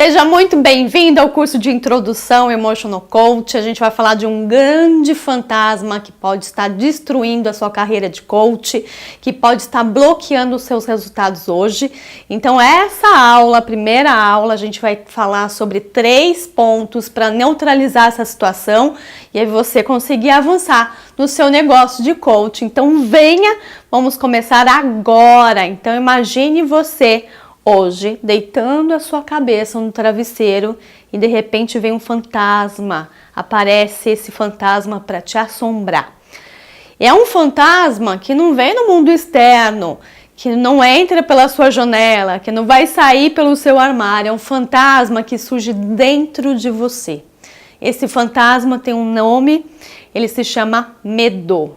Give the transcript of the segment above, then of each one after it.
Seja muito bem-vindo ao curso de Introdução Emotional Coach. A gente vai falar de um grande fantasma que pode estar destruindo a sua carreira de coach, que pode estar bloqueando os seus resultados hoje. Então essa aula, a primeira aula, a gente vai falar sobre 3 pontos para neutralizar essa situação e aí você conseguir avançar no seu negócio de coach. Então venha, vamos começar agora. Então imagine você hoje, deitando a sua cabeça no travesseiro e de repente vem um fantasma, aparece esse fantasma para te assombrar. É um fantasma que não vem no mundo externo, que não entra pela sua janela, que não vai sair pelo seu armário, é um fantasma que surge dentro de você. Esse fantasma tem um nome, ele se chama medo.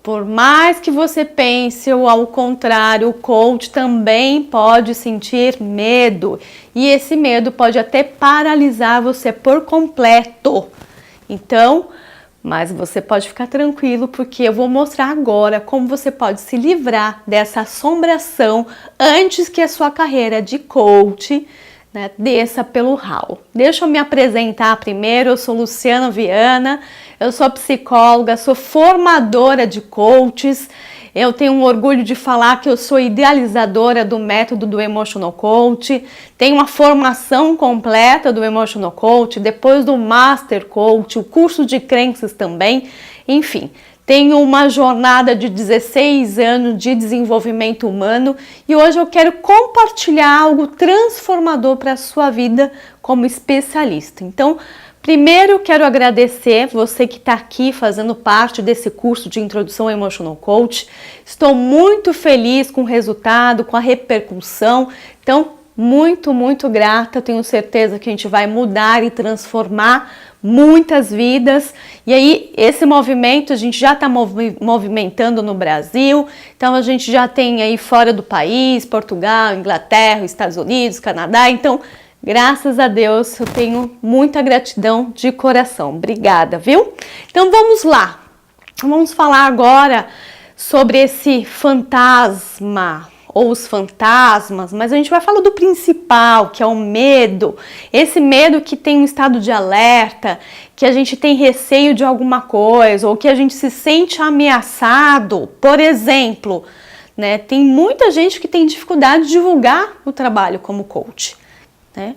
Por mais que você pense ou ao contrário, o coach também pode sentir medo. E esse medo pode até paralisar você por completo. Então, mas você pode ficar tranquilo porque eu vou mostrar agora como você pode se livrar dessa assombração antes que a sua carreira de coach desça pelo ralo. Deixa eu me apresentar primeiro. Eu sou Luciana Viana, eu sou psicóloga, sou formadora de coaches. Eu tenho um orgulho de falar que eu sou idealizadora do método do Emotional Coach. Tenho uma formação completa do Emotional Coach, depois do Master Coach, o curso de crenças também. Enfim, tenho uma jornada de 16 anos de desenvolvimento humano e hoje eu quero compartilhar algo transformador para a sua vida como especialista. Então, primeiro quero agradecer você que está aqui fazendo parte desse curso de Introdução ao Emotional Coach. Estou muito feliz com o resultado, com a repercussão. Então, muito grata. Eu tenho certeza que a gente vai mudar e transformar muitas vidas. E aí, esse movimento a gente já está movimentando no Brasil. Então, a gente já tem aí fora do país, Portugal, Inglaterra, Estados Unidos, Canadá. Então, graças a Deus, eu tenho muita gratidão de coração. Obrigada, viu? Então, vamos lá. Vamos falar agora sobre esse fantasma ou os fantasmas, mas a gente vai falar do principal, que é o medo. Esse medo que tem um estado de alerta, que a gente tem receio de alguma coisa, ou que a gente se sente ameaçado. Por exemplo, tem muita gente que tem dificuldade de divulgar o trabalho como coach.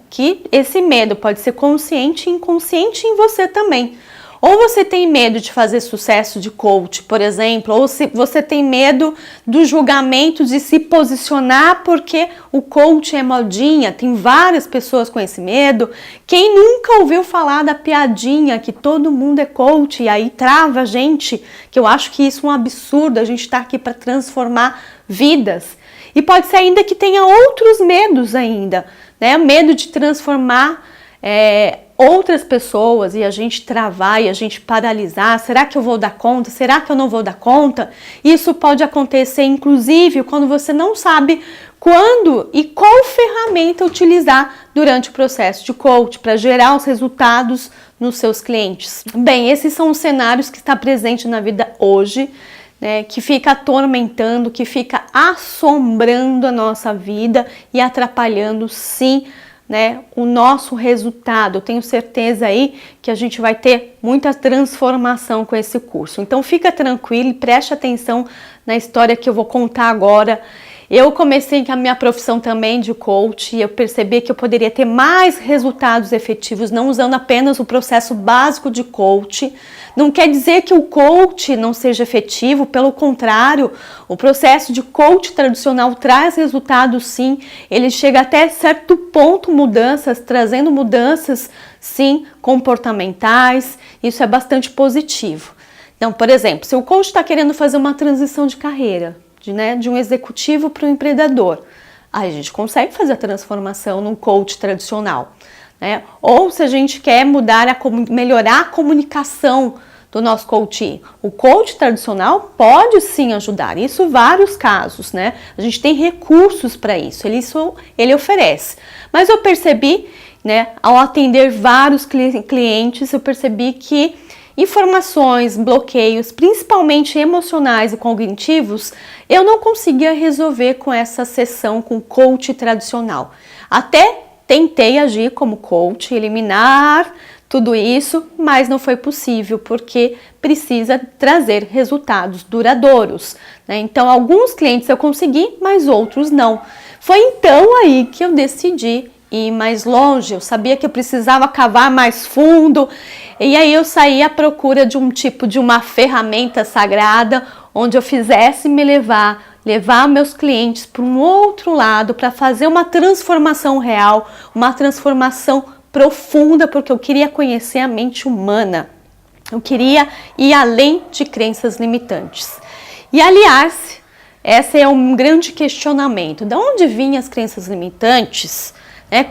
Que esse medo pode ser consciente e inconsciente em você também. Ou você tem medo de fazer sucesso de coach, por exemplo, ou se você tem medo do julgamento de se posicionar porque o coach é modinha, tem várias pessoas com esse medo. Quem nunca ouviu falar da piadinha que todo mundo é coach e aí trava a gente, que eu acho que isso é um absurdo, a gente está aqui para transformar vidas. E pode ser ainda que tenha outros medos ainda, medo de transformar outras pessoas e a gente travar e a gente paralisar. Será que eu vou dar conta? Será que eu não vou dar conta? Isso pode acontecer inclusive quando você não sabe quando e qual ferramenta utilizar durante o processo de coach para gerar os resultados nos seus clientes. Bem, esses são os cenários que está presente na vida hoje, que fica atormentando, que fica assombrando a nossa vida e atrapalhando sim o nosso resultado. Eu tenho certeza aí que a gente vai ter muita transformação com esse curso. Então fica tranquilo e preste atenção na história que eu vou contar agora. Eu comecei com a minha profissão também de coach e eu percebi que eu poderia ter mais resultados efetivos não usando apenas o processo básico de coach. Não quer dizer que o coach não seja efetivo, pelo contrário, o processo de coach tradicional traz resultados sim, ele chega até certo ponto trazendo mudanças sim comportamentais, isso é bastante positivo. Então, por exemplo, se o coach está querendo fazer uma transição de carreira, de um executivo para um empreendedor, aí a gente consegue fazer a transformação num coach tradicional. Ou se a gente quer melhorar a comunicação do nosso coach, o coach tradicional pode sim ajudar, isso em vários casos, a gente tem recursos para isso, ele oferece. Mas eu percebi, ao atender vários clientes, eu percebi que informações, bloqueios, principalmente emocionais e cognitivos, eu não conseguia resolver com essa sessão com coach tradicional. Até tentei agir como coach, eliminar tudo isso, mas não foi possível, porque precisa trazer resultados duradouros, né? Então, alguns clientes eu consegui, mas outros não. Foi então aí que eu decidi ir mais longe. Eu sabia que eu precisava cavar mais fundo, e aí eu saí à procura de uma ferramenta sagrada, onde eu fizesse me levar meus clientes para um outro lado, para fazer uma transformação real, uma transformação profunda, porque eu queria conhecer a mente humana. Eu queria ir além de crenças limitantes. E aliás, esse é um grande questionamento. De onde vinham as crenças limitantes?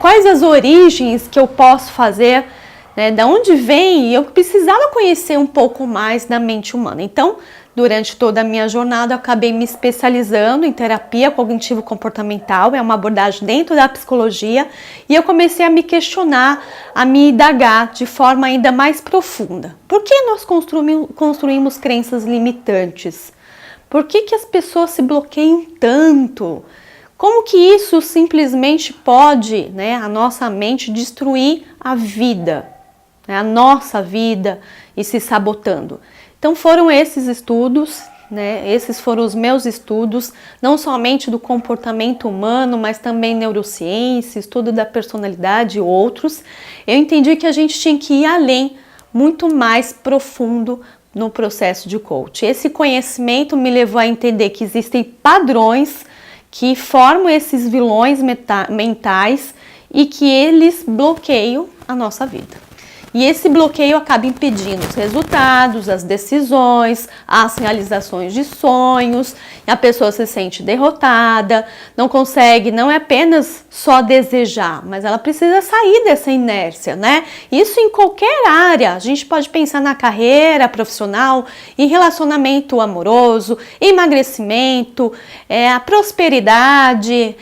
Quais as origens que eu posso fazer? Da onde vem? Eu precisava conhecer um pouco mais da mente humana. Então, durante toda a minha jornada, eu acabei me especializando em terapia cognitivo-comportamental, é uma abordagem dentro da psicologia, e eu comecei a me questionar, a me indagar de forma ainda mais profunda. Por que nós construímos crenças limitantes? Por que as pessoas se bloqueiam tanto? Como que isso simplesmente pode, a nossa mente destruir a vida, a nossa vida, e se sabotando? Então foram esses estudos, esses foram os meus estudos, não somente do comportamento humano, mas também neurociência, estudo da personalidade e outros. Eu entendi que a gente tinha que ir além, muito mais profundo no processo de coach. Esse conhecimento me levou a entender que existem padrões que formam esses vilões mentais e que eles bloqueiam a nossa vida. E esse bloqueio acaba impedindo os resultados, as decisões, as realizações de sonhos, e a pessoa se sente derrotada, não consegue, não é apenas só desejar, mas ela precisa sair dessa inércia, Isso em qualquer área, a gente pode pensar na carreira profissional, em relacionamento amoroso, emagrecimento, a prosperidade,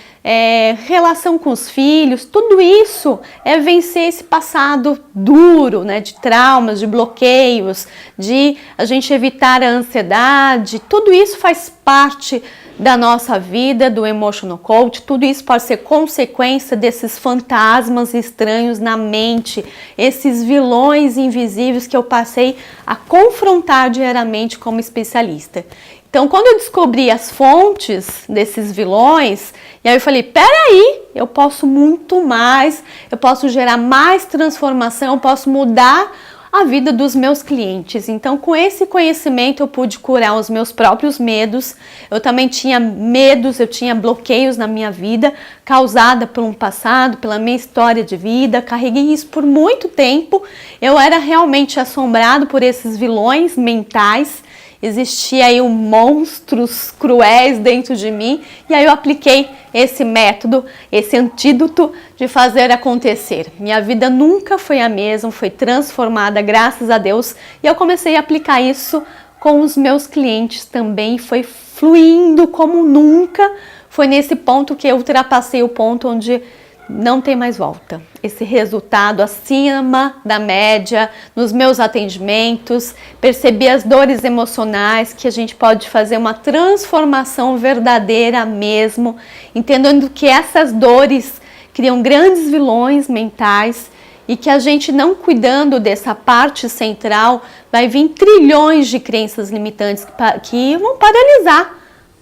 relação com os filhos, tudo isso é vencer esse passado duro, de traumas, de bloqueios, de a gente evitar a ansiedade. Tudo isso faz parte da nossa vida, do Emotional Coach. Tudo isso pode ser consequência desses fantasmas estranhos na mente, esses vilões invisíveis que eu passei a confrontar diariamente como especialista. Então, quando eu descobri as fontes desses vilões, e aí eu falei, peraí, eu posso muito mais, eu posso gerar mais transformação, eu posso mudar a vida dos meus clientes. Então, com esse conhecimento, eu pude curar os meus próprios medos. Eu também tinha medos, eu tinha bloqueios na minha vida, causada por um passado, pela minha história de vida. Carreguei isso por muito tempo. Eu era realmente assombrado por esses vilões mentais. Existia aí monstros cruéis dentro de mim, e aí eu apliquei esse método, esse antídoto de fazer acontecer. Minha vida nunca foi a mesma, foi transformada, graças a Deus, e eu comecei a aplicar isso com os meus clientes também, foi fluindo como nunca. Foi nesse ponto que eu ultrapassei o ponto onde não tem mais volta. Esse resultado acima da média nos meus atendimentos, percebi as dores emocionais, que a gente pode fazer uma transformação verdadeira mesmo, entendendo que essas dores criam grandes vilões mentais e que a gente não cuidando dessa parte central, vai vir trilhões de crenças limitantes que vão paralisar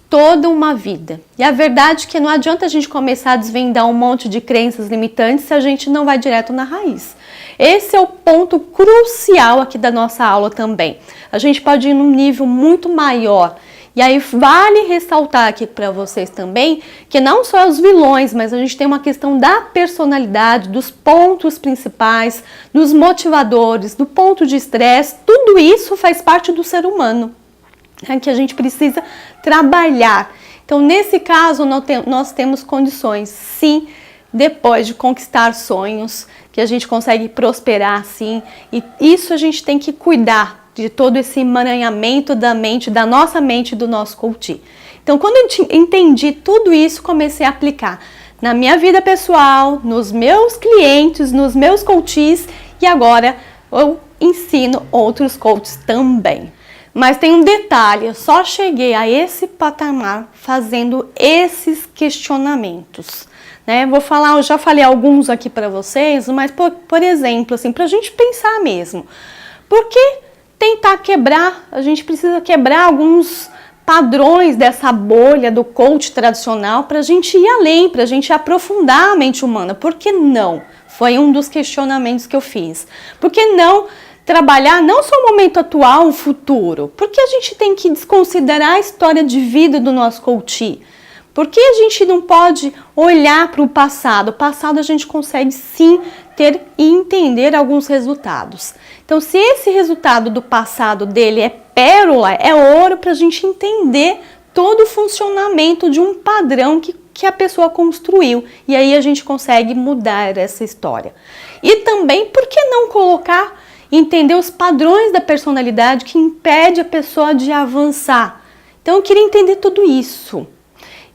toda uma vida. E a verdade é que não adianta a gente começar a desvendar um monte de crenças limitantes se a gente não vai direto na raiz. Esse é o ponto crucial aqui da nossa aula também. A gente pode ir num nível muito maior. E aí vale ressaltar aqui para vocês também que não só os vilões, mas a gente tem uma questão da personalidade, dos pontos principais, dos motivadores, do ponto de estresse. Tudo isso faz parte do ser humano, que a gente precisa trabalhar. Então, nesse caso, nós temos condições, sim, depois de conquistar sonhos, que a gente consegue prosperar, sim, e isso a gente tem que cuidar de todo esse emaranhamento da mente, da nossa mente e do nosso coach. Então, quando eu entendi tudo isso, comecei a aplicar na minha vida pessoal, nos meus clientes, nos meus coaches, e agora eu ensino outros coaches também. Mas tem um detalhe, eu só cheguei a esse patamar fazendo esses questionamentos, né? Vou falar, eu já falei alguns aqui para vocês, mas por exemplo, assim, para a gente pensar mesmo, por que tentar quebrar, a gente precisa quebrar alguns padrões dessa bolha do coach tradicional para a gente ir além, para a gente aprofundar a mente humana? Por que não? Foi um dos questionamentos que eu fiz. Por que não trabalhar não só o momento atual, o futuro? Porque a gente tem que desconsiderar a história de vida do nosso coach. Porque a gente não pode olhar para o passado? O passado a gente consegue sim ter e entender alguns resultados. Então, se esse resultado do passado dele é pérola, é ouro para a gente entender todo o funcionamento de um padrão que a pessoa construiu. E aí a gente consegue mudar essa história. E também, por que não colocar, entender os padrões da personalidade que impede a pessoa de avançar? Então, eu queria entender tudo isso.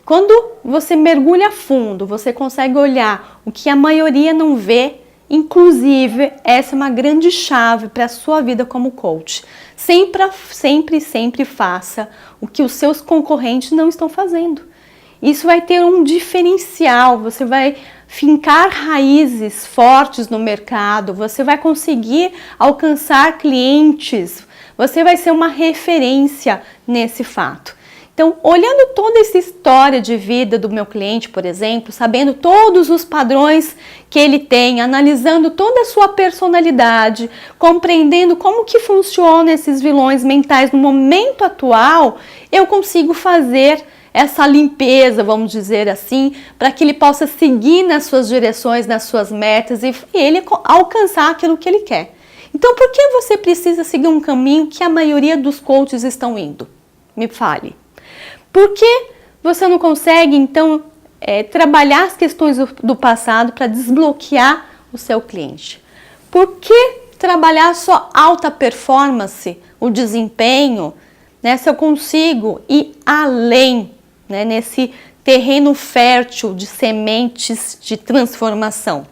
Quando você mergulha a fundo, você consegue olhar o que a maioria não vê. Inclusive, essa é uma grande chave para a sua vida como coach. Sempre faça o que os seus concorrentes não estão fazendo. Isso vai ter um diferencial, você vai fincar raízes fortes no mercado, você vai conseguir alcançar clientes, você vai ser uma referência nesse fato. Então, olhando toda essa história de vida do meu cliente, por exemplo, sabendo todos os padrões que ele tem, analisando toda a sua personalidade, compreendendo como que funcionam esses vilões mentais no momento atual, eu consigo fazer essa limpeza, vamos dizer assim, para que ele possa seguir nas suas direções, nas suas metas e ele alcançar aquilo que ele quer. Então, por que você precisa seguir um caminho que a maioria dos coaches estão indo? Me fale. Por que você não consegue, então, trabalhar as questões do passado para desbloquear o seu cliente? Por que trabalhar só alta performance, o desempenho, né, se eu consigo ir além, né, nesse terreno fértil de sementes de transformação?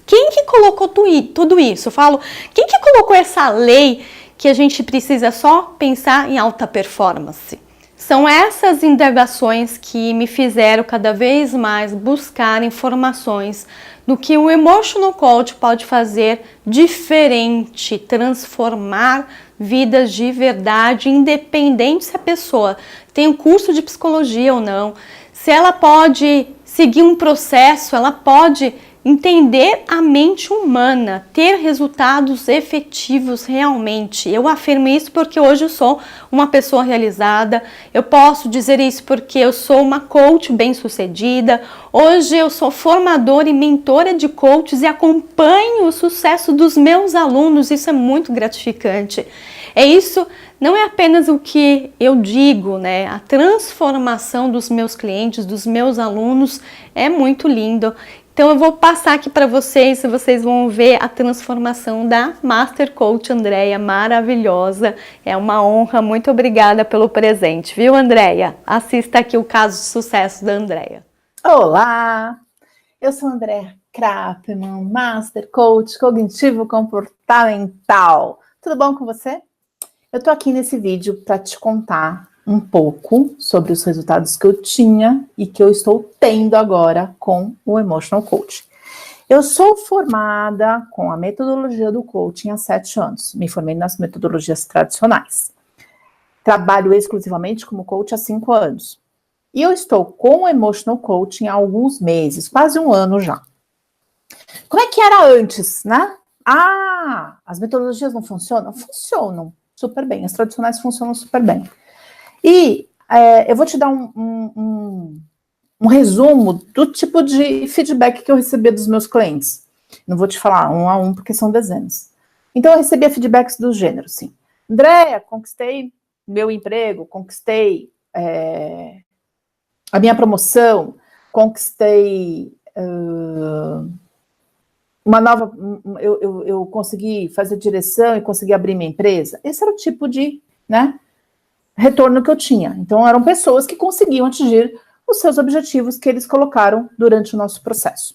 Quem que colocou tudo isso? Eu falo, quem que colocou essa lei que a gente precisa só pensar em alta performance? São essas indagações que me fizeram cada vez mais buscar informações do que o Emotional Coach pode fazer diferente, transformar vidas de verdade, independente se a pessoa tem um curso de psicologia ou não, se ela pode seguir um processo, ela pode entender a mente humana, ter resultados efetivos realmente. Eu afirmo isso porque hoje eu sou uma pessoa realizada, eu posso dizer isso porque eu sou uma coach bem-sucedida, hoje eu sou formadora e mentora de coaches e acompanho o sucesso dos meus alunos, isso é muito gratificante. É isso, não é apenas o que eu digo, né? A transformação dos meus clientes, dos meus alunos é muito lindo. Então eu vou passar aqui para vocês e vocês vão ver a transformação da Master Coach Andréia, maravilhosa. É uma honra, muito obrigada pelo presente, viu, Andréia? Assista aqui o caso de sucesso da Andréia. Olá, eu sou Andréia Krappmann, Master Coach Cognitivo Comportamental. Tudo bom com você? Eu tô aqui nesse vídeo para te contar um pouco sobre os resultados que eu tinha e que eu estou tendo agora com o Emotional Coach. Eu sou formada com a metodologia do coaching há 7 anos. Me formei nas metodologias tradicionais. Trabalho exclusivamente como coach há 5 anos. E eu estou com o Emotional Coaching há alguns meses, quase 1 ano já. Como é que era antes, né? Ah, as metodologias não funcionam? Funcionam super bem. As tradicionais funcionam super bem. E eu vou te dar um resumo do tipo de feedback que eu recebia dos meus clientes. Não vou te falar um a um, porque são dezenas. Então, eu recebia feedbacks do gênero, assim. Andréia, conquistei meu emprego, conquistei a minha promoção, conquistei uma nova... Eu consegui fazer direção e consegui abrir minha empresa. Esse era o tipo de, né, retorno que eu tinha. Então, eram pessoas que conseguiam atingir os seus objetivos que eles colocaram durante o nosso processo.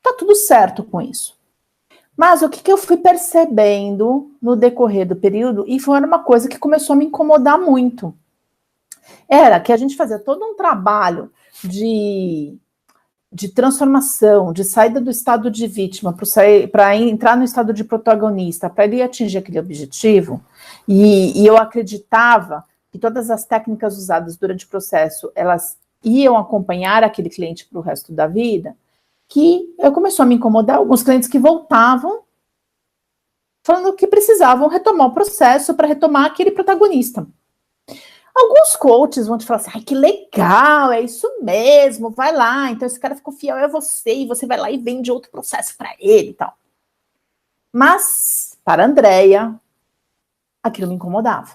Tá tudo certo com isso. Mas o que eu fui percebendo no decorrer do período, e foi uma coisa que começou a me incomodar muito, era que a gente fazia todo um trabalho de transformação, de saída do estado de vítima para entrar no estado de protagonista, para ele atingir aquele objetivo, e eu acreditava que todas as técnicas usadas durante o processo, elas iam acompanhar aquele cliente para o resto da vida, que eu começou a me incomodar alguns clientes que voltavam falando que precisavam retomar o processo para retomar aquele protagonista. Alguns coaches vão te falar assim, ai, que legal, é isso mesmo, vai lá, então esse cara ficou fiel a você, e você vai lá e vende outro processo para ele e tal. Mas, para a Andréia, aquilo me incomodava,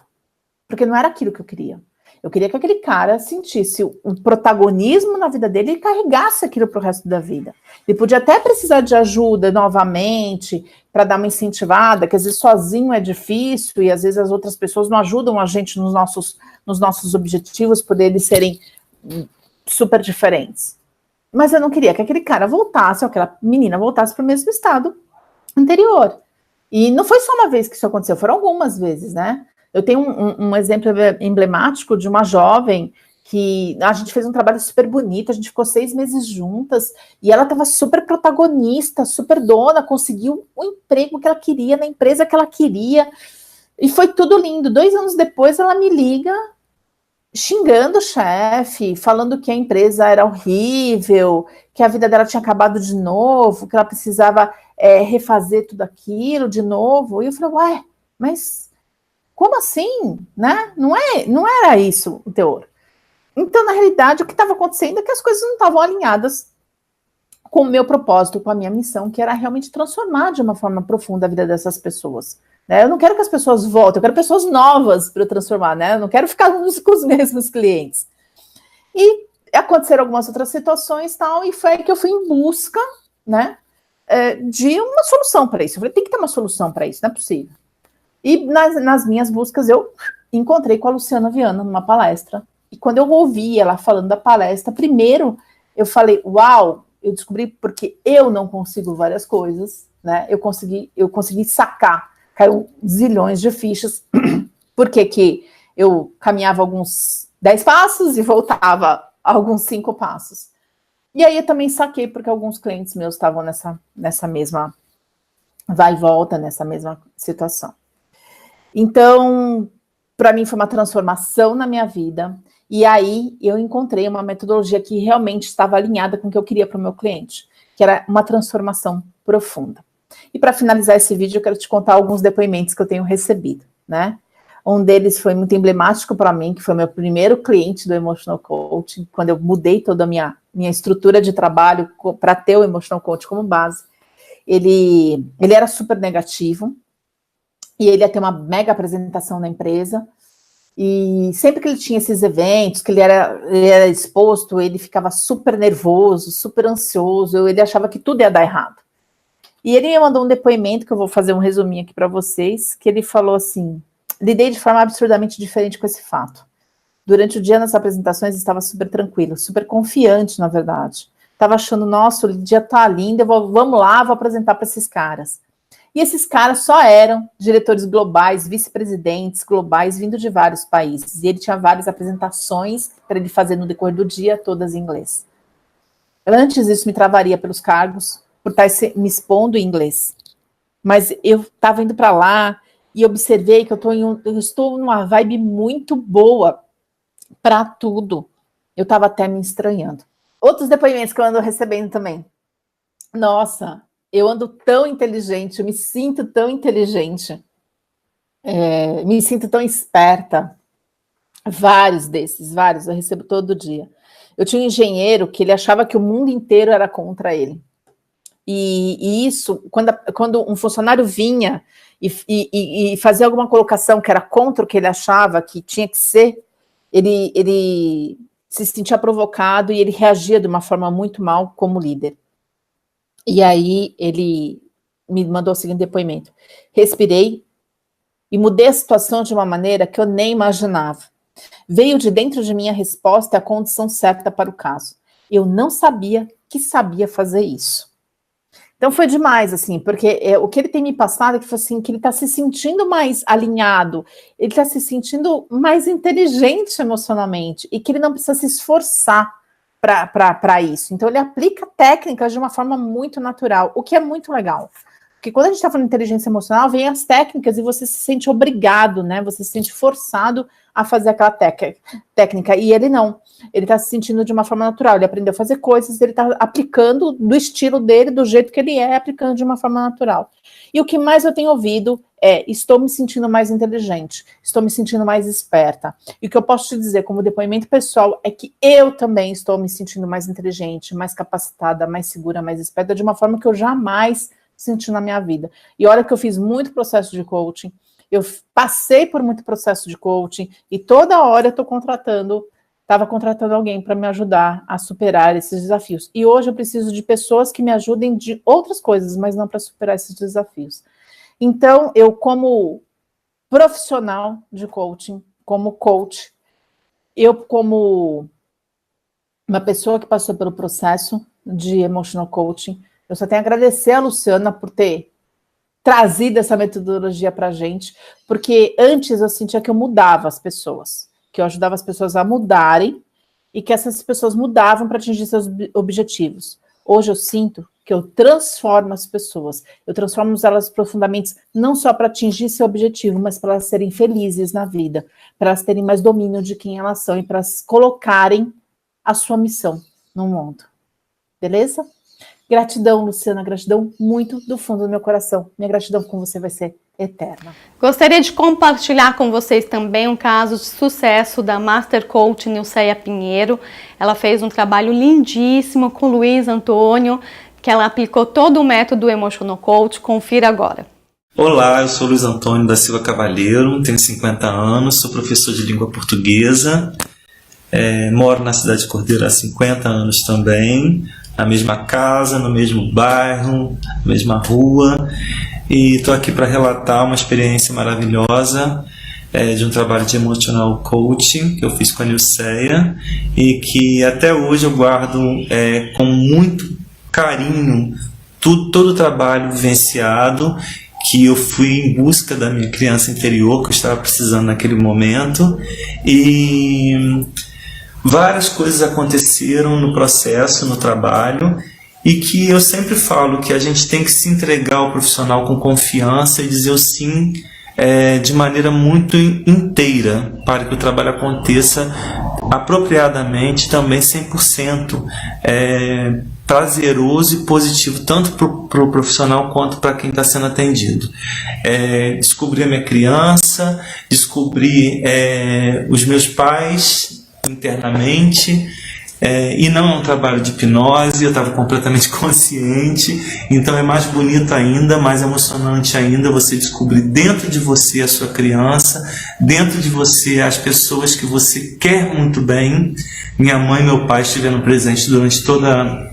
porque não era aquilo que eu queria. Eu queria que aquele cara sentisse o protagonismo na vida dele e carregasse aquilo para o resto da vida. Ele podia até precisar de ajuda novamente, para dar uma incentivada, que às vezes sozinho é difícil, e às vezes as outras pessoas não ajudam a gente nos nossos objetivos, por eles serem super diferentes. Mas eu não queria que aquele cara voltasse, ou aquela menina voltasse para o mesmo estado anterior. E não foi só uma vez que isso aconteceu, foram algumas vezes, né? Eu tenho um exemplo emblemático de uma jovem que a gente fez um trabalho super bonito, a gente ficou 6 meses juntas, e ela estava super protagonista, super dona, conseguiu o emprego que ela queria, na empresa que ela queria, e foi tudo lindo. 2 anos depois ela me liga, xingando o chefe, falando que a empresa era horrível, que a vida dela tinha acabado de novo, que ela precisava refazer tudo aquilo de novo. E eu falei, ué, mas como assim? Né? Não era isso o teor. Então, na realidade, o que estava acontecendo é que as coisas não estavam alinhadas com o meu propósito, com a minha missão, que era realmente transformar de uma forma profunda a vida dessas pessoas. Né? Eu não quero que as pessoas voltem, eu quero pessoas novas para eu transformar, né? Eu não quero ficar com os mesmos clientes. E aconteceram algumas outras situações tal, e foi aí que eu fui em busca, né, de uma solução para isso. Eu falei, tem que ter uma solução para isso, não é possível. E nas minhas buscas eu encontrei com a Luciana Viana numa palestra. E quando eu ouvi ela falando da palestra, primeiro eu falei, uau, eu descobri porque eu não consigo várias coisas, né? Eu consegui sacar, caiu zilhões de fichas, porque que eu caminhava alguns 10 passos e voltava alguns 5 passos. E aí eu também saquei porque alguns clientes meus estavam nessa mesma vai e volta, nessa mesma situação. Então, para mim foi uma transformação na minha vida, e aí eu encontrei uma metodologia que realmente estava alinhada com o que eu queria para o meu cliente, que era uma transformação profunda. E para finalizar esse vídeo, eu quero te contar alguns depoimentos que eu tenho recebido, né? Um deles foi muito emblemático para mim, que foi meu primeiro cliente do Emotional Coaching, quando eu mudei toda a minha estrutura de trabalho para ter o Emotional Coaching como base. Ele era super negativo, e ele ia ter uma mega apresentação na empresa, e sempre que ele tinha esses eventos, que ele era exposto, ele ficava super nervoso, super ansioso, ele achava que tudo ia dar errado. E ele me mandou um depoimento, que eu vou fazer um resuminho aqui para vocês, que ele falou assim, lidei de forma absurdamente diferente com esse fato. Durante o dia nas apresentações estava super tranquilo, super confiante, na verdade. Estava achando, nossa, o dia tá lindo, vamos lá, vou apresentar para esses caras. E esses caras só eram diretores globais, vice-presidentes globais, vindo de vários países. E ele tinha várias apresentações para ele fazer no decorrer do dia, todas em inglês. Antes isso me travaria pelos cargos, por estar me expondo em inglês. Mas eu estava indo para lá e observei que eu estou numa vibe muito boa para tudo. Eu estava até me estranhando. Outros depoimentos que eu ando recebendo também. Nossa, eu ando tão inteligente, eu me sinto tão inteligente, me sinto tão esperta. Vários desses, eu recebo todo dia. Eu tinha um engenheiro que ele achava que o mundo inteiro era contra ele. E isso, quando um funcionário vinha e fazia alguma colocação que era contra o que ele achava que tinha que ser, ele se sentia provocado e ele reagia de uma forma muito mal como líder. E aí ele me mandou o seguinte depoimento. Respirei e mudei a situação de uma maneira que eu nem imaginava. Veio de dentro de mim a resposta e a condição certa para o caso. Eu não sabia que sabia fazer isso. Então foi demais, assim, porque o que ele tem me passado é que, assim, que ele está se sentindo mais alinhado, ele está se sentindo mais inteligente emocionalmente e que ele não precisa se esforçar para isso. Então ele aplica técnicas de uma forma muito natural, o que é muito legal. Porque quando a gente está falando de inteligência emocional, vem as técnicas e você se sente obrigado, né? Você se sente forçado a fazer aquela técnica. E ele não. Ele está se sentindo de uma forma natural. Ele aprendeu a fazer coisas, ele está aplicando do estilo dele, do jeito que ele é, aplicando de uma forma natural. E o que mais eu tenho ouvido é: estou me sentindo mais inteligente, estou me sentindo mais esperta. E o que eu posso te dizer como depoimento pessoal é que eu também estou me sentindo mais inteligente, mais capacitada, mais segura, mais esperta, de uma forma que eu jamais senti na minha vida. E olha que eu fiz muito processo de coaching, eu passei por muito processo de coaching e toda hora eu estava contratando alguém para me ajudar a superar esses desafios. E hoje eu preciso de pessoas que me ajudem de outras coisas, mas não para superar esses desafios. Então, eu como profissional de coaching, como coach, eu como uma pessoa que passou pelo processo de emotional coaching, eu só tenho a agradecer a Luciana por ter trazido essa metodologia para a gente, porque antes eu sentia que eu mudava as pessoas, que eu ajudava as pessoas a mudarem e que essas pessoas mudavam para atingir seus objetivos. Hoje eu sinto que eu transformo as pessoas, eu transformo elas profundamente, não só para atingir seu objetivo, mas para elas serem felizes na vida, para elas terem mais domínio de quem elas são e para elas colocarem a sua missão no mundo. Beleza? Gratidão, Luciana, gratidão muito do fundo do meu coração. Minha gratidão com você vai ser eterna. Gostaria de compartilhar com vocês também um caso de sucesso da Master Coach Nilceia Pinheiro. Ela fez um trabalho lindíssimo com o Luiz Antônio, que ela aplicou todo o método Emotional Coach. Confira agora. Olá, eu sou Luiz Antônio da Silva Cavalheiro, tenho 50 anos, sou professor de língua portuguesa, moro na cidade de Cordeiro há 50 anos também, na mesma casa, no mesmo bairro, na mesma rua, e estou aqui para relatar uma experiência maravilhosa de um trabalho de emotional coaching que eu fiz com a Nilceia e que até hoje eu guardo com muito carinho todo o trabalho vivenciado, que eu fui em busca da minha criança interior que eu estava precisando naquele momento, e várias coisas aconteceram no processo, no trabalho, e que eu sempre falo que a gente tem que se entregar ao profissional com confiança e dizer o sim de maneira muito inteira, para que o trabalho aconteça apropriadamente, também 100% prazeroso e positivo, tanto para o profissional quanto para quem está sendo atendido. Descobri a minha criança, descobri os meus pais internamente, e não é um trabalho de hipnose, eu estava completamente consciente, então é mais bonito ainda, mais emocionante ainda você descobrir dentro de você a sua criança, dentro de você as pessoas que você quer muito bem. Minha mãe e meu pai estiveram presentes durante toda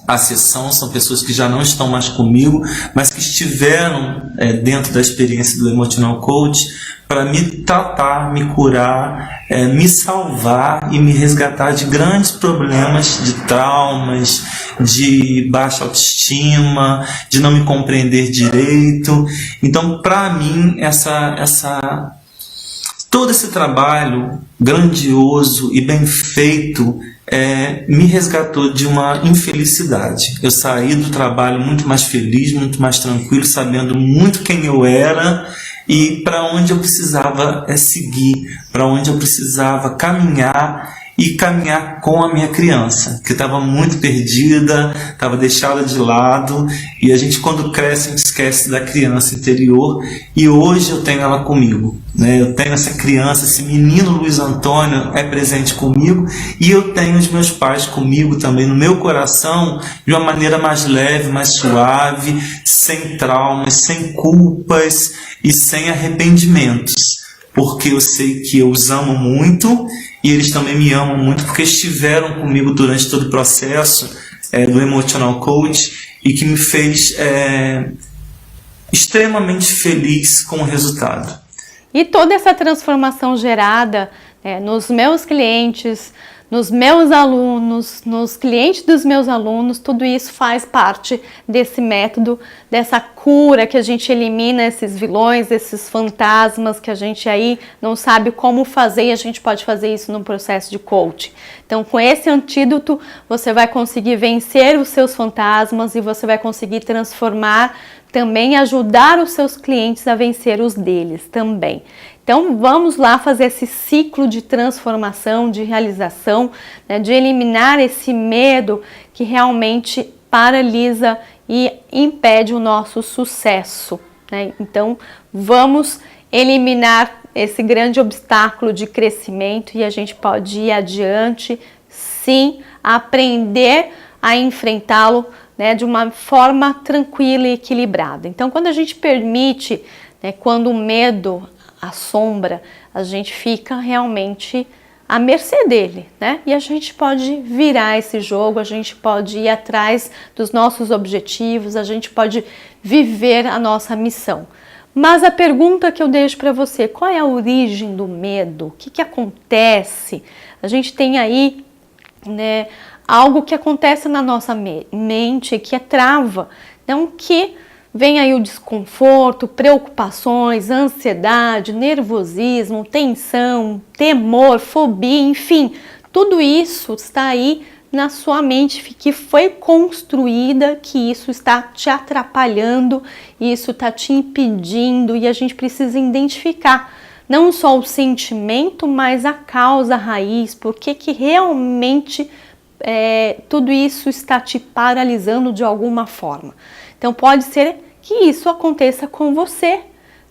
a sessão, são pessoas que já não estão mais comigo, mas que estiveram dentro da experiência do Emotional Coach para me tratar, me curar, me salvar e me resgatar de grandes problemas, de traumas, de baixa autoestima, de não me compreender direito. Então, para mim, todo esse trabalho grandioso e bem feito me resgatou de uma infelicidade. Eu saí do trabalho muito mais feliz, muito mais tranquilo, sabendo muito quem eu era e para onde eu precisava seguir, para onde eu precisava caminhar, e caminhar com a minha criança, que estava muito perdida, estava deixada de lado, e a gente, quando cresce, a gente esquece da criança interior, e hoje eu tenho ela comigo, né? Eu tenho essa criança, esse menino Luiz Antônio é presente comigo, e eu tenho os meus pais comigo também, no meu coração, de uma maneira mais leve, mais suave, sem traumas, sem culpas e sem arrependimentos, porque eu sei que eu os amo muito, e eles também me amam muito, porque estiveram comigo durante todo o processo do Emotional Coach, e que me fez extremamente feliz com o resultado. E toda essa transformação gerada nos meus clientes, nos meus alunos, nos clientes dos meus alunos, tudo isso faz parte desse método, dessa cura que a gente elimina esses vilões, esses fantasmas que a gente aí não sabe como fazer, e a gente pode fazer isso no processo de coaching. Então, com esse antídoto, você vai conseguir vencer os seus fantasmas e você vai conseguir transformar, também ajudar os seus clientes a vencer os deles também. Então, vamos lá fazer esse ciclo de transformação, de realização, né, de eliminar esse medo que realmente paralisa e impede o nosso sucesso, né? Então, vamos eliminar esse grande obstáculo de crescimento e a gente pode ir adiante, sim, aprender a enfrentá-lo, né, de uma forma tranquila e equilibrada. Então, quando a gente permite, né, quando o medo assombra, a gente fica realmente à mercê dele, né? E a gente pode virar esse jogo, a gente pode ir atrás dos nossos objetivos, a gente pode viver a nossa missão. Mas a pergunta que eu deixo para você, qual é a origem do medo? O que acontece? A gente tem aí, né, algo que acontece na nossa mente que é trava, então que vem aí o desconforto, preocupações, ansiedade, nervosismo, tensão, temor, fobia, enfim, tudo isso está aí na sua mente que foi construída, que isso está te atrapalhando, isso está te impedindo e a gente precisa identificar não só o sentimento, mas a causa raiz, porque que realmente tudo isso está te paralisando de alguma forma. Então pode ser que isso aconteça com você,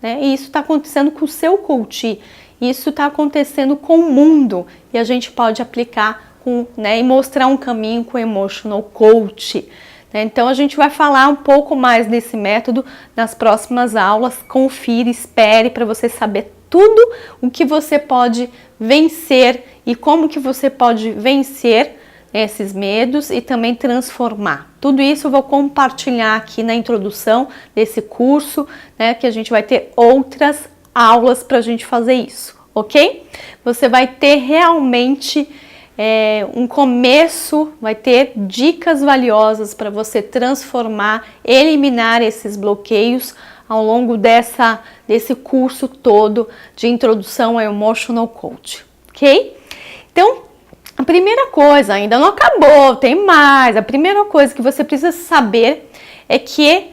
né? E isso está acontecendo com o seu coach, isso está acontecendo com o mundo e a gente pode aplicar e mostrar um caminho com o Emotional Coach, né? Então a gente vai falar um pouco mais desse método nas próximas aulas. Confira, espere para você saber tudo o que você pode vencer e como que você pode vencer esses medos e também transformar. Tudo isso eu vou compartilhar aqui na introdução desse curso, né, que a gente vai ter outras aulas para a gente fazer isso, ok? Você vai ter realmente um começo, vai ter dicas valiosas para você transformar, eliminar esses bloqueios ao longo desse curso todo de introdução ao Emotional Coach, ok? Então, a primeira coisa, ainda não acabou, tem mais. A primeira coisa que você precisa saber é que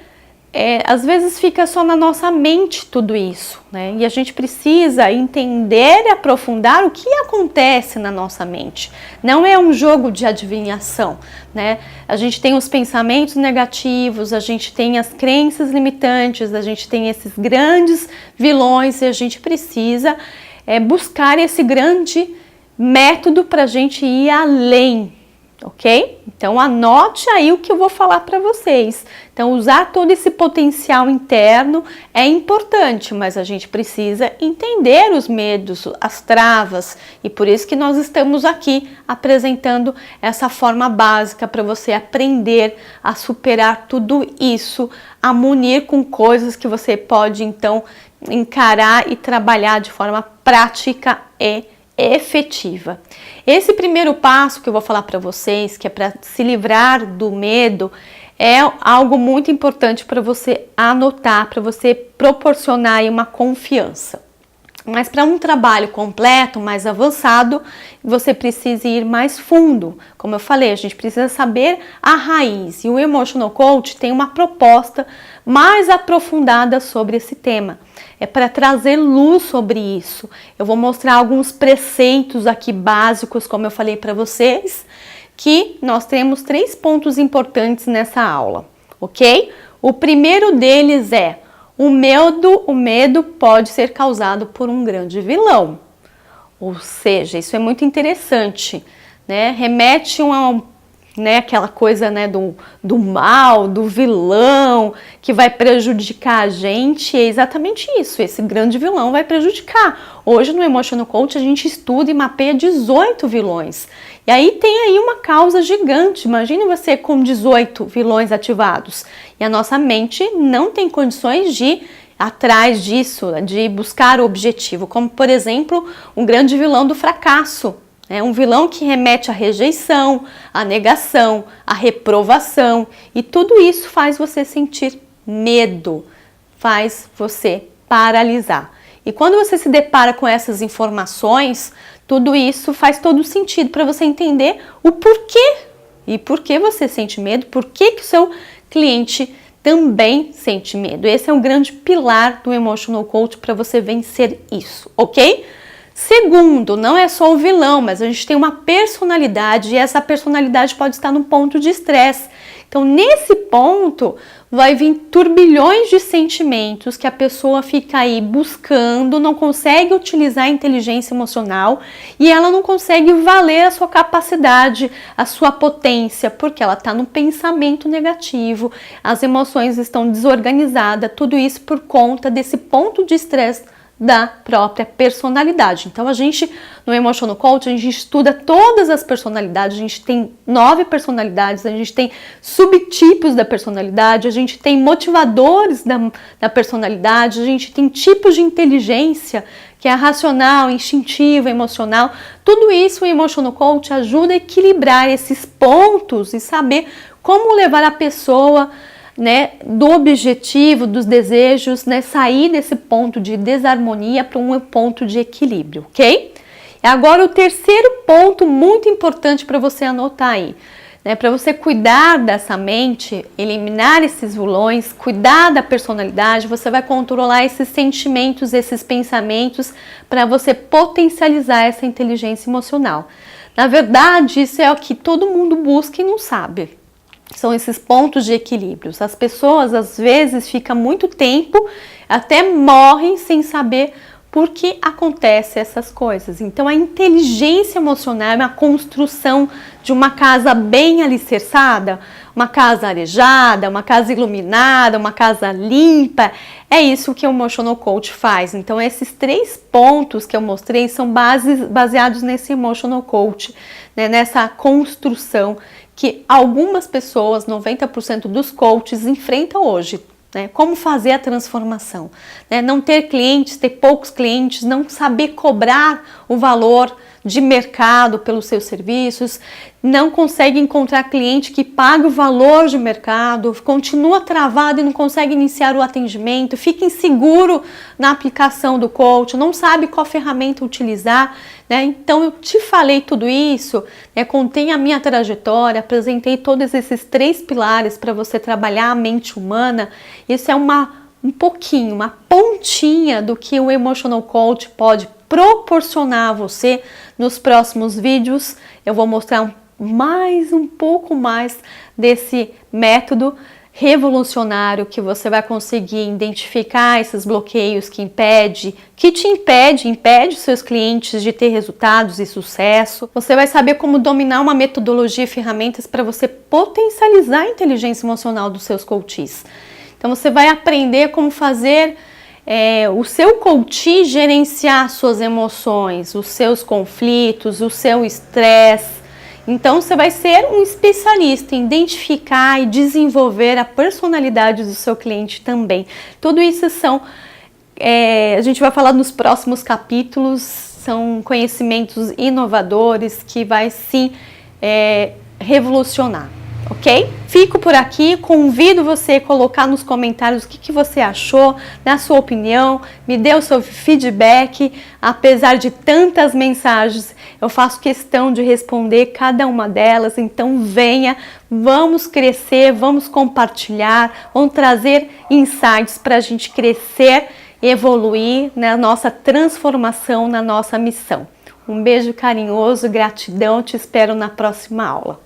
às vezes fica só na nossa mente tudo isso, né? E a gente precisa entender e aprofundar o que acontece na nossa mente. Não é um jogo de adivinhação, né? A gente tem os pensamentos negativos, a gente tem as crenças limitantes, a gente tem esses grandes vilões e a gente precisa buscar esse grande método para a gente ir além, ok? Então anote aí o que eu vou falar para vocês. Então usar todo esse potencial interno é importante, mas a gente precisa entender os medos, as travas, e por isso que nós estamos aqui apresentando essa forma básica para você aprender a superar tudo isso, a munir com coisas que você pode então encarar e trabalhar de forma prática e efetiva. Esse primeiro passo que eu vou falar para vocês, que é para se livrar do medo, é algo muito importante para você anotar, para você proporcionar aí uma confiança. Mas para um trabalho completo, mais avançado, você precisa ir mais fundo. Como eu falei, a gente precisa saber a raiz. E o Emotional Coach tem uma proposta mais aprofundada sobre esse tema. É para trazer luz sobre isso. Eu vou mostrar alguns preceitos aqui básicos, como eu falei para vocês, que nós temos 3 pontos importantes nessa aula, ok? O primeiro deles é: o medo pode ser causado por um grande vilão. Ou seja, isso é muito interessante, né? Remete aquela coisa, né, do mal, do vilão, que vai prejudicar a gente. É exatamente isso, esse grande vilão vai prejudicar. Hoje no Emotional Coach a gente estuda e mapeia 18 vilões. E aí tem aí uma causa gigante. Imagine você com 18 vilões ativados. E a nossa mente não tem condições de ir atrás disso, de buscar o objetivo. Como, por exemplo, um grande vilão do fracasso. É um vilão que remete à rejeição, à negação, à reprovação, e tudo isso faz você sentir medo, faz você paralisar. E quando você se depara com essas informações, tudo isso faz todo sentido para você entender o porquê. E por que você sente medo, por que o seu cliente também sente medo. Esse é um grande pilar do Emotional Coach para você vencer isso, ok? Segundo, não é só o vilão, mas a gente tem uma personalidade e essa personalidade pode estar num ponto de estresse. Então, nesse ponto, vai vir turbilhões de sentimentos que a pessoa fica aí buscando, não consegue utilizar a inteligência emocional e ela não consegue valer a sua capacidade, a sua potência, porque ela está no pensamento negativo, as emoções estão desorganizadas, tudo isso por conta desse ponto de estresse da própria personalidade. Então a gente, no Emotional Coach, a gente estuda todas as personalidades, a gente tem 9 personalidades, a gente tem subtipos da personalidade, a gente tem motivadores da personalidade, a gente tem tipos de inteligência, que é a racional, instintiva, emocional. Tudo isso o Emotional Coach ajuda a equilibrar esses pontos e saber como levar a pessoa, né, do objetivo, dos desejos, né, sair desse ponto de desarmonia para um ponto de equilíbrio, ok? E agora o terceiro ponto muito importante para você anotar aí, né, para você cuidar dessa mente, eliminar esses vilões, cuidar da personalidade, você vai controlar esses sentimentos, esses pensamentos, para você potencializar essa inteligência emocional. Na verdade, isso é o que todo mundo busca e não sabe. São esses pontos de equilíbrio. As pessoas, às vezes, ficam muito tempo, até morrem sem saber por que acontecem essas coisas. Então, a inteligência emocional é uma construção de uma casa bem alicerçada, uma casa arejada, uma casa iluminada, uma casa limpa. É isso que o Emotional Coach faz. Então, esses 3 pontos que eu mostrei são baseados nesse Emotional Coach, né, nessa construção que algumas pessoas, 90% dos coaches, enfrentam hoje. Né? Como fazer a transformação? Né? Não ter clientes, ter poucos clientes, não saber cobrar o valor de mercado pelos seus serviços, não consegue encontrar cliente que pague o valor de mercado, continua travado e não consegue iniciar o atendimento, fica inseguro na aplicação do coach, não sabe qual ferramenta utilizar, né? Então eu te falei tudo isso, né? Contei a minha trajetória, apresentei todos esses 3 pilares para você trabalhar a mente humana. Isso é um pouquinho, uma pontinha do que o Emotional Coach pode proporcionar a você. Nos próximos vídeos eu vou mostrar um pouco mais desse método revolucionário que você vai conseguir identificar esses bloqueios que te impede os seus clientes de ter resultados e sucesso. Você vai saber como dominar uma metodologia e ferramentas para você potencializar a inteligência emocional dos seus coaches. Então você vai aprender como fazer o seu coach gerenciar suas emoções, os seus conflitos, o seu estresse. Então você vai ser um especialista em identificar e desenvolver a personalidade do seu cliente também. Tudo isso a gente vai falar nos próximos capítulos, são conhecimentos inovadores que vai sim revolucionar. Ok? Fico por aqui, convido você a colocar nos comentários o que você achou, na sua opinião, me dê o seu feedback. Apesar de tantas mensagens, eu faço questão de responder cada uma delas, então venha, vamos crescer, vamos compartilhar, vamos trazer insights para a gente crescer, evoluir na nossa transformação, na nossa missão. Um beijo carinhoso, gratidão, te espero na próxima aula.